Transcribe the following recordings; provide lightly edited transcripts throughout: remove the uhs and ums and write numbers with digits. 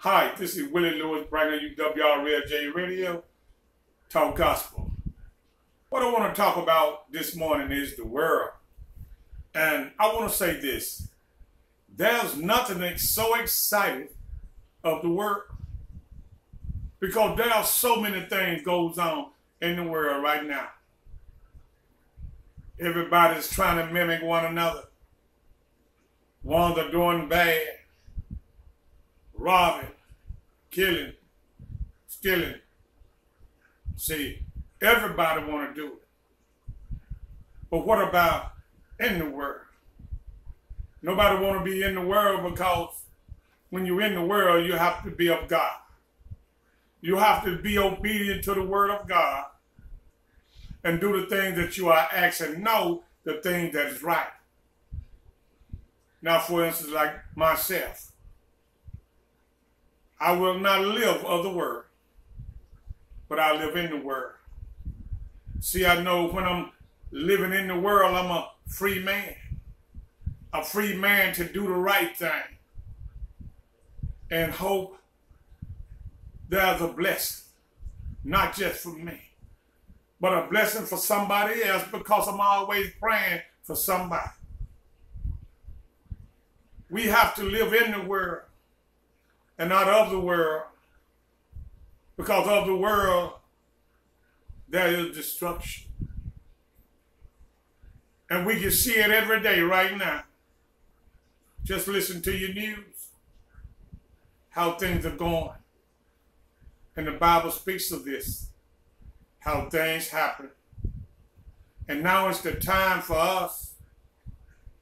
Hi, this is Willie Lewis bringing you WRLJ Radio, Talk Gospel. What I want to talk about this morning is the world. And I want to say this. There's nothing that's so exciting of the world, because there are so many things goes on in the world right now. Everybody's trying to mimic one another. Ones are doing bad, robbing, killing, stealing. See, everybody want to do it. But what about in the world? Nobody want to be in the world, because when you're in the world, you have to be of God. You have to be obedient to the word of God and do the things that you are asked, and know the thing that is right. Now, for instance, like myself, I will not live of the world, but I live in the world. See, I know when I'm living in the world, I'm a free man. A free man to do the right thing and hope there's a blessing, not just for me, but a blessing for somebody else, because I'm always praying for somebody. We have to live in the world and not of the world, because of the world there is destruction. And we can see it every day right now. Just listen to your news, how things are going. And the Bible speaks of this, how things happen. And now it's the time for us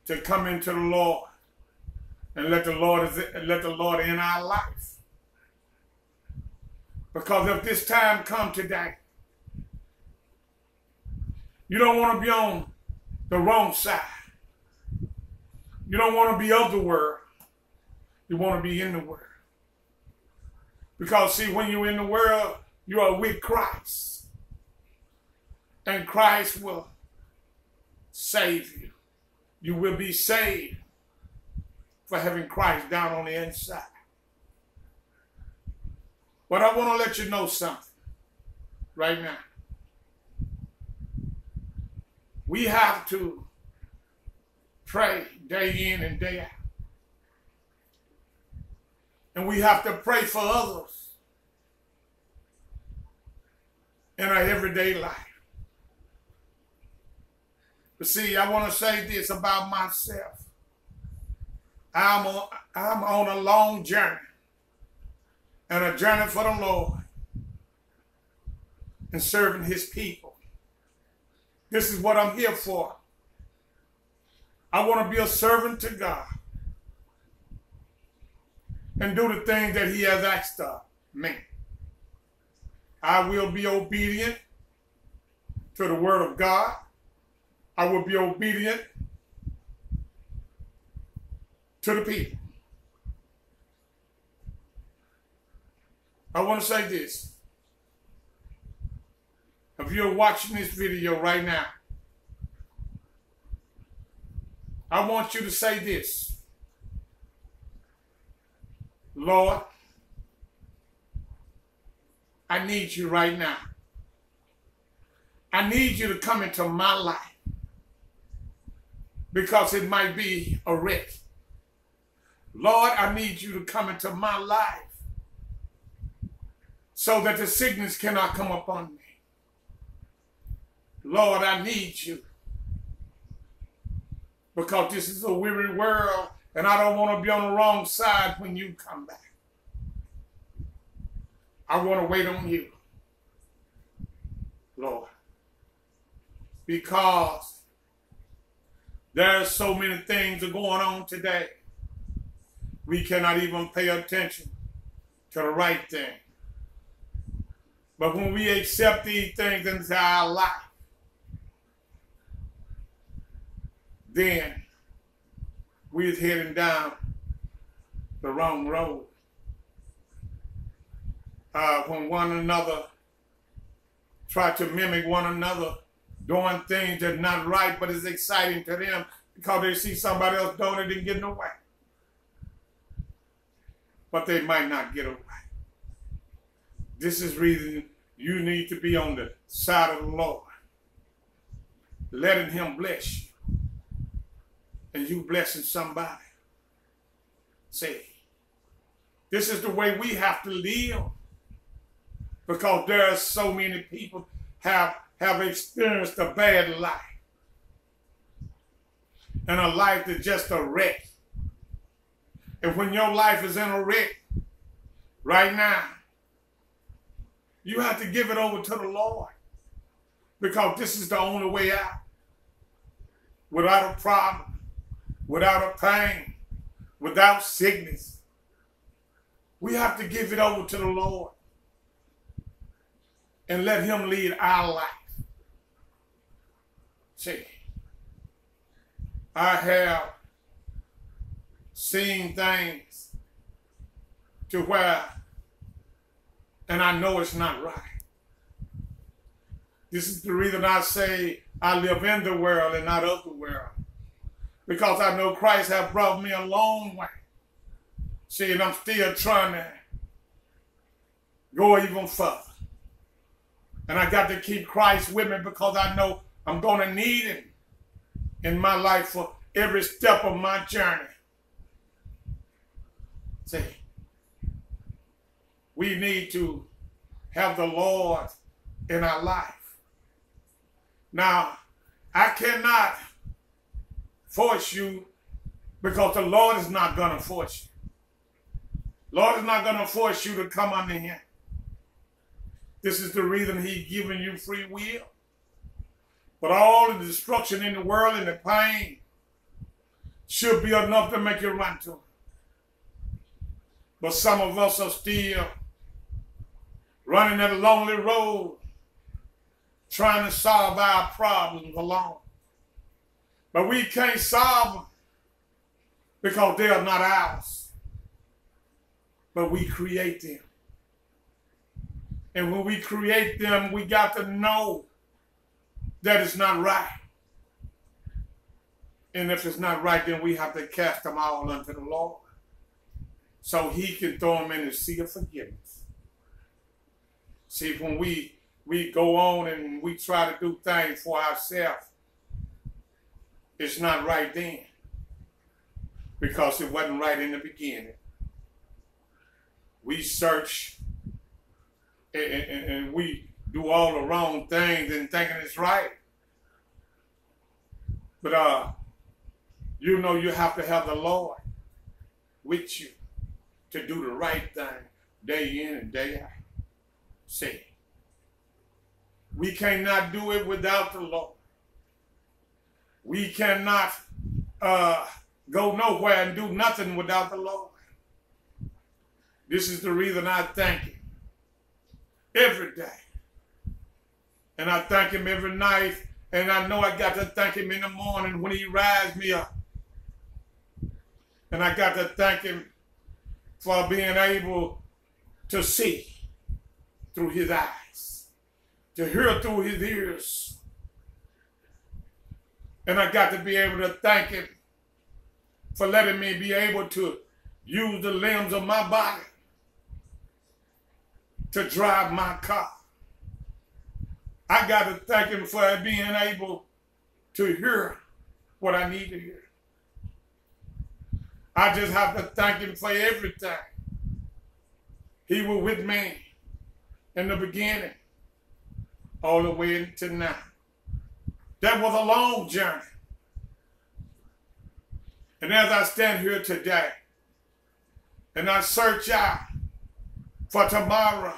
to come into the Lord and let the Lord in our life. Because if this time come today, you don't want to be on the wrong side. You don't want to be of the world. You want to be in the world. Because see, when you're in the world, you are with Christ. And Christ will save you. You will be saved for having Christ down on the inside. But I want to let you know something right now. We have to pray day in and day out. And we have to pray for others in our everyday life. But see, I want to say this about myself. I'm on a long journey, and a journey for the Lord and serving his people. This is what I'm here for. I want to be a servant to God and do the things that he has asked of me. I will be obedient to the word of God. I will be obedient to the people. I want to say this. If you're watching this video right now, I want you to say this. Lord, I need you right now. I need you to come into my life, because it might be a wreck. Lord, I need you to come into my life so that the sickness cannot come upon me. Lord, I need you, because this is a weary world, and I don't want to be on the wrong side when you come back. I want to wait on you, Lord, because there's so many things that are going on today. We cannot even pay attention to the right thing. But when we accept these things into our life, then we're heading down the wrong road. When one another try to mimic one another, doing things that's not right, but it's exciting to them because they see somebody else doing it and getting away. but they might not get it right. This is reason you need to be on the side of the Lord, letting him bless you, and you blessing somebody. Say, this is the way we have to live, because there are so many people have experienced a bad life, and a life that's just a wreck. And when your life is in a wreck right now, you have to give it over to the Lord, because this is the only way out. Without a problem, without a pain, without sickness, we have to give it over to the Lord and let him lead our life. See, I have seen things to where, and I know it's not right. This is the reason I say I live in the world and not of the world, because I know Christ has brought me a long way. See, and I'm still trying to go even further. And I got to keep Christ with me, because I know I'm going to need him in my life for every step of my journey. See, we need to have the Lord in our life. Now, I cannot force you, because the Lord is not going to force you. Lord is not going to force you to come under him. This is the reason he's giving you free will. But all the destruction in the world and the pain should be enough to make you run to him. But some of us are still running that lonely road, trying to solve our problems alone. But we can't solve them, because they are not ours. But we create them. And when we create them, we got to know that it's not right. And if it's not right, then we have to cast them all unto the Lord, so he can throw them in the sea of forgiveness. See, when we go on and we try to do things for ourselves, it's not right then, because it wasn't right in the beginning. We search and we do all the wrong things and thinking it's right. But you know, you have to have the Lord with you to do the right thing day in and day out. See, we cannot do it without the Lord. We cannot go nowhere and do nothing without the Lord. This is the reason I thank him every day. And I thank him every night. And I know I got to thank him in the morning when he rises me up. And I got to thank him for being able to see through his eyes, to hear through his ears. And I got to be able to thank him for letting me be able to use the limbs of my body to drive my car. I got to thank him for being able to hear what I need to hear. I just have to thank him for everything. He was with me in the beginning, all the way to now. That was a long journey. And as I stand here today, and I search out for tomorrow,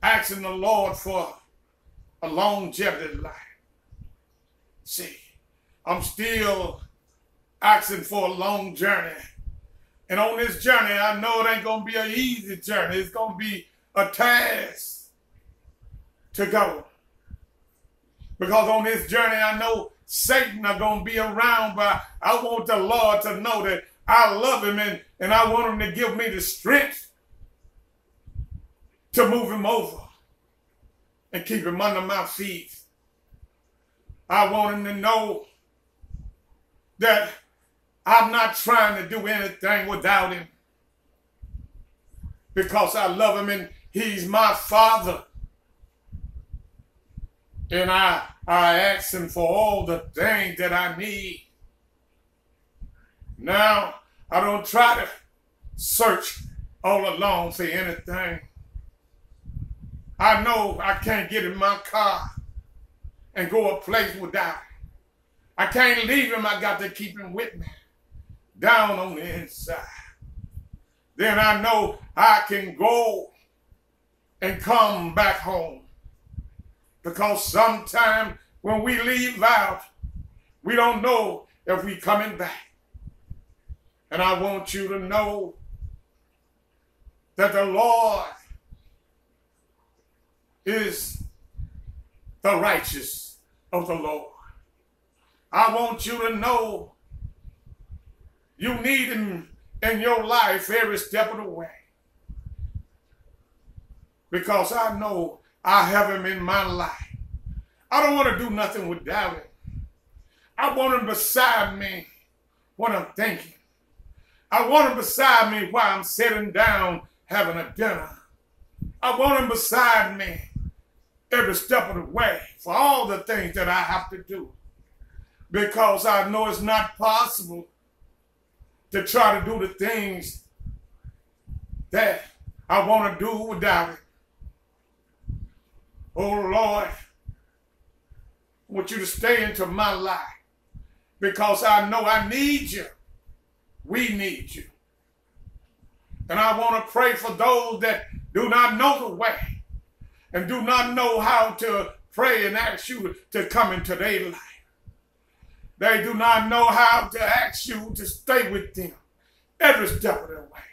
asking the Lord for a longevity life. See, I'm still asking for a long journey. And on this journey, I know it ain't going to be an easy journey. It's going to be a task to go. Because on this journey, I know Satan are going to be around, but I want the Lord to know that I love him, and I want him to give me the strength to move him over and keep him under my feet. I want him to know that I'm not trying to do anything without him. because I love him and he's my Father. And I ask him for all the things that I need. Now, I don't try to search all alone for anything. I know I can't get in my car and go a place without him. I can't leave him. I got to keep him with me down on the inside. Then I know I can go and come back home. Because sometimes when we leave out, we don't know if we're coming back. And I want you to know that the Lord is the righteous of the Lord. I want you to know you need him in your life every step of the way. Because I know I have him in my life. I don't want to do nothing without him. I want him beside me when I'm thinking. I want him beside me while I'm sitting down having a dinner. I want him beside me every step of the way for all the things that I have to do. Because I know it's not possible to try to do the things that I want to do without it. Oh Lord, I want you to stay into my life because I know I need you. We need you. And I want to pray for those that do not know the way and do not know how to pray and ask you to come into their life. They do not know how to ask you to stay with them every step of the way.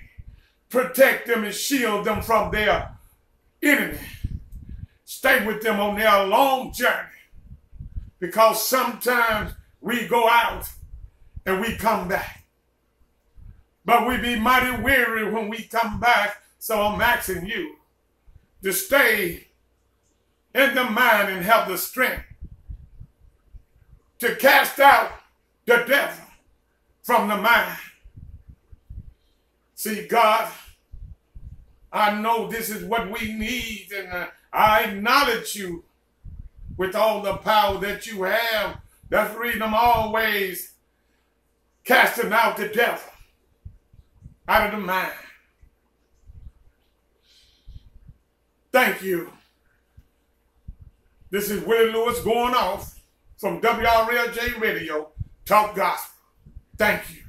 Protect them and shield them from their enemy. Stay with them on their long journey. Because sometimes we go out and we come back. But we be mighty weary when we come back. So I'm asking you to stay in the mind and have the strength to cast out the devil from the mind. See, God, I know this is what we need, and I acknowledge you with all the power that you have. That's the reason I'm always casting out the devil out of the mind. Thank you. This is Willie Lewis going off from WRLJ Radio, Talk Gospel. Thank you.